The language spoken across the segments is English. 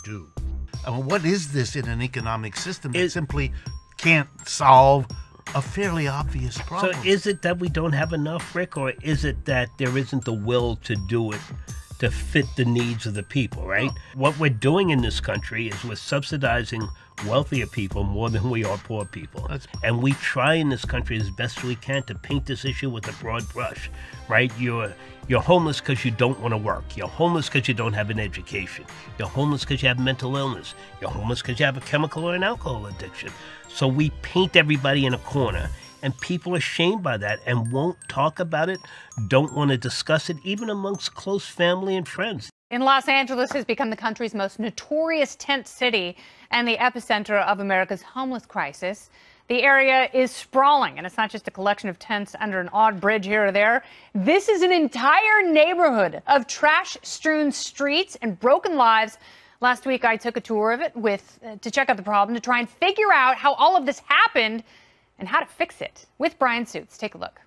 do. I mean, what is this in an economic system that simply can't solve a fairly obvious problem? So is it that we don't have enough, Rick, or is it that there isn't the will to do it to fit the needs of the people, right? What we're doing in this country is we're subsidizing wealthier people more than we are poor people. And we try in this country as best we can to paint this issue with a broad brush, right? You're homeless because you don't want to work. You're homeless because you don't have an education. You're homeless because you have mental illness. You're homeless because you have a chemical or an alcohol addiction. So we paint everybody in a corner, and people are shamed by that and won't talk about it, don't want to discuss it, even amongst close family and friends. In Los Angeles has become the country's most notorious tent city and the epicenter of America's homeless crisis. The area is sprawling, and it's not just a collection of tents under an odd bridge here or there. This is an entire neighborhood of trash-strewn streets and broken lives. Last week, I took a tour of it to check out the problem, to try and figure out how all of this happened and how to fix it. With Brian Suits, take a look.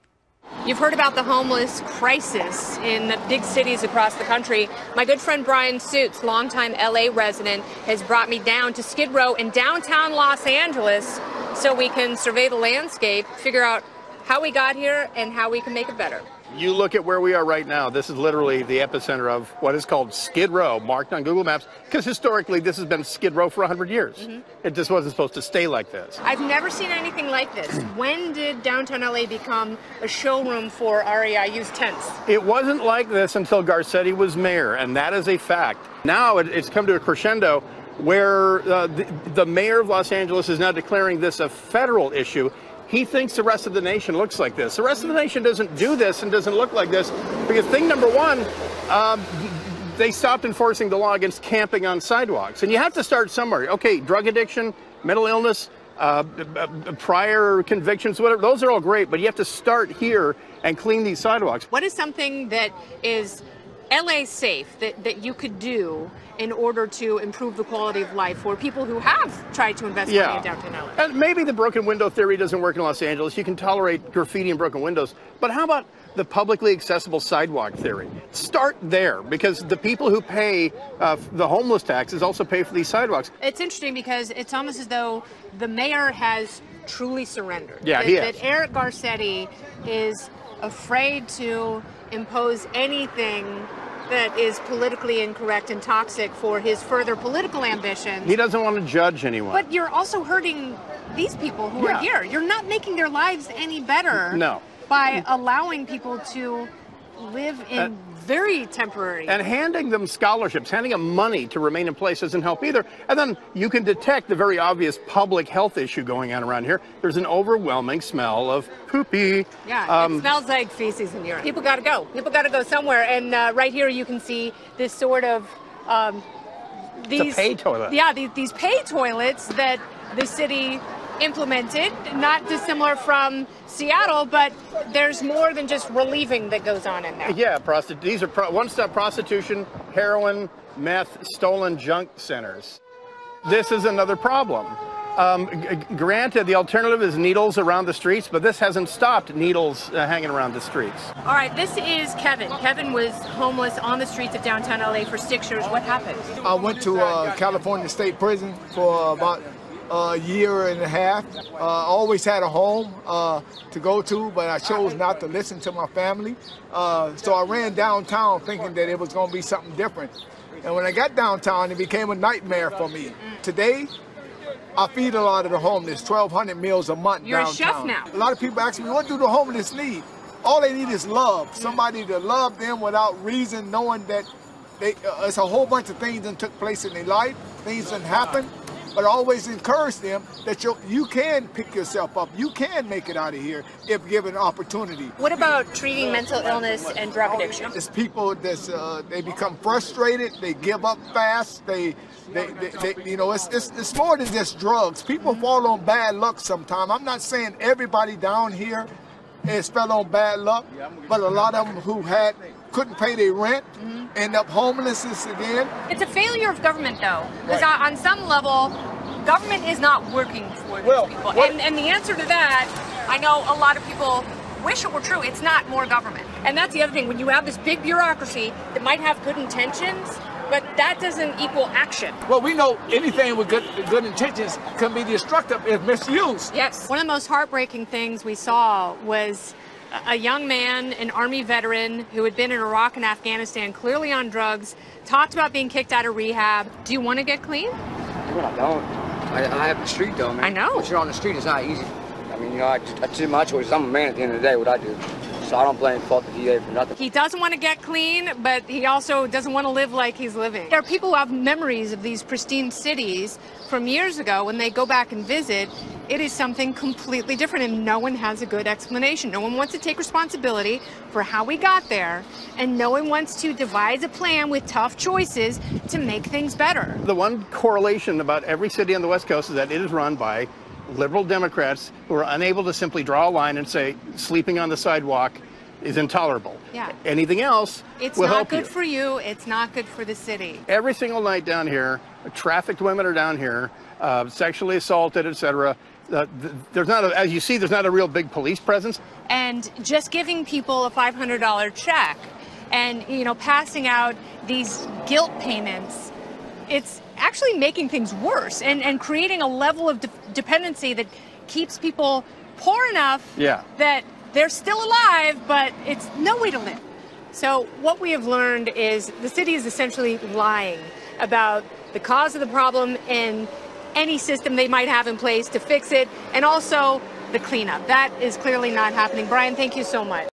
You've heard about the homeless crisis in the big cities across the country. My good friend Brian Suits, longtime LA resident, has brought me down to Skid Row in downtown Los Angeles so we can survey the landscape, figure out how we got here and how we can make it better. You look at where we are right now. This is literally the epicenter of what is called Skid Row, marked on Google Maps, because historically this has been Skid Row for 100 years. It just wasn't supposed to stay like this. I've never seen anything like this. When did downtown LA become a showroom for REIU's tents? It wasn't like this until Garcetti was mayor, and that is a fact. Now it's come to a crescendo where the mayor of Los Angeles is now declaring this a federal issue. He thinks the rest of the nation looks like this. The rest of the nation doesn't do this and doesn't look like this because thing number one, they stopped enforcing the law against camping on sidewalks. And you have to start somewhere. Okay, drug addiction, mental illness, prior convictions, whatever, those are all great, but you have to start here and clean these sidewalks. What is something that is LA safe that you could do in order to improve the quality of life for people who have tried to invest money in downtown LA? And maybe the broken window theory doesn't work in Los Angeles. You can tolerate graffiti and broken windows. But how about the publicly accessible sidewalk theory? Start there, because the people who pay the homeless taxes also pay for these sidewalks. It's interesting because it's almost as though the mayor has truly surrendered. Yeah, he has. That Eric Garcetti is afraid to impose anything that is politically incorrect and toxic for his further political ambitions. He doesn't want to judge anyone. But you're also hurting these people who are here. You're not making their lives any better by allowing people to live in very temporary. And handing them scholarships, handing them money to remain in place doesn't help either. And then you can detect the very obvious public health issue going on around here. There's an overwhelming smell of poopy. Yeah, it smells like feces and urine. People got to go. People got to go somewhere. And right here you can see this sort of it's a pay toilet. Yeah, these pay toilets that the city implemented, not dissimilar from Seattle, but there's more than just relieving that goes on in there. Yeah, these are one-stop prostitution, heroin, meth, stolen junk centers. This is another problem. Granted, the alternative is needles around the streets, but this hasn't stopped needles hanging around the streets. All right, this is Kevin. Kevin was homeless on the streets of downtown LA for 6 years. What happened? I went to California State Prison for about a year and a half. Always had a home to go to, but I chose not to listen to my family. So I ran downtown thinking that it was going to be something different. And when I got downtown, it became a nightmare for me. Today, I feed a lot of the homeless, 1,200 meals a month You're downtown. a chef now. A lot of people ask me, what do the homeless need? All they need is love. Somebody to love them without reason, knowing that it's a whole bunch of things that took place in their life, things that happen. But I always encourage them that you can pick yourself up. You can make it out of here if given opportunity. What about treating mental illness and drug addiction? It's people that's they become frustrated. They give up fast. They you know, it's more than just drugs. People fall on bad luck sometimes. I'm not saying everybody down here has fell on bad luck, but a lot of them who couldn't pay their rent, end up homelessness again. It's a failure of government, though, because on some level, government is not working for these people. And the answer to that, I know a lot of people wish it were true. It's not more government. And that's the other thing. When you have this big bureaucracy that might have good intentions, but that doesn't equal action. Well, we know anything with good intentions can be destructive if misused. Yes. One of the most heartbreaking things we saw was a young man, an Army veteran who had been in Iraq and Afghanistan, clearly on drugs, talked about being kicked out of rehab. Do you want to get clean? Well, I don't. I have the street, though, man. I know. Once you're on the street, it's not easy. I mean, you know, I choose my choices. I'm a man at the end of the day, what I do. So I don't blame fault the DA for nothing. He doesn't want to get clean, but he also doesn't want to live like he's living. There are people who have memories of these pristine cities from years ago. When they go back and visit, it is something completely different, and no one has a good explanation. No one wants to take responsibility for how we got there, and no one wants to devise a plan with tough choices to make things better. The one correlation about every city on the West Coast is that it is run by liberal Democrats who are unable to simply draw a line and say sleeping on the sidewalk is intolerable. Yeah. Anything else will help you. It's not good for you. It's not good for the city. Every single night down here, trafficked women are down here, sexually assaulted, etc. There's not, as you see, there's not a real big police presence. And just giving people a $500 check and, you know, passing out these guilt payments, it's actually making things worse and creating a level of dependency that keeps people poor enough that they're still alive, but it's no way to live. So what we have learned is the city is essentially lying about the cause of the problem and any system they might have in place to fix it, and also the cleanup. That is clearly not happening. Brian, thank you so much.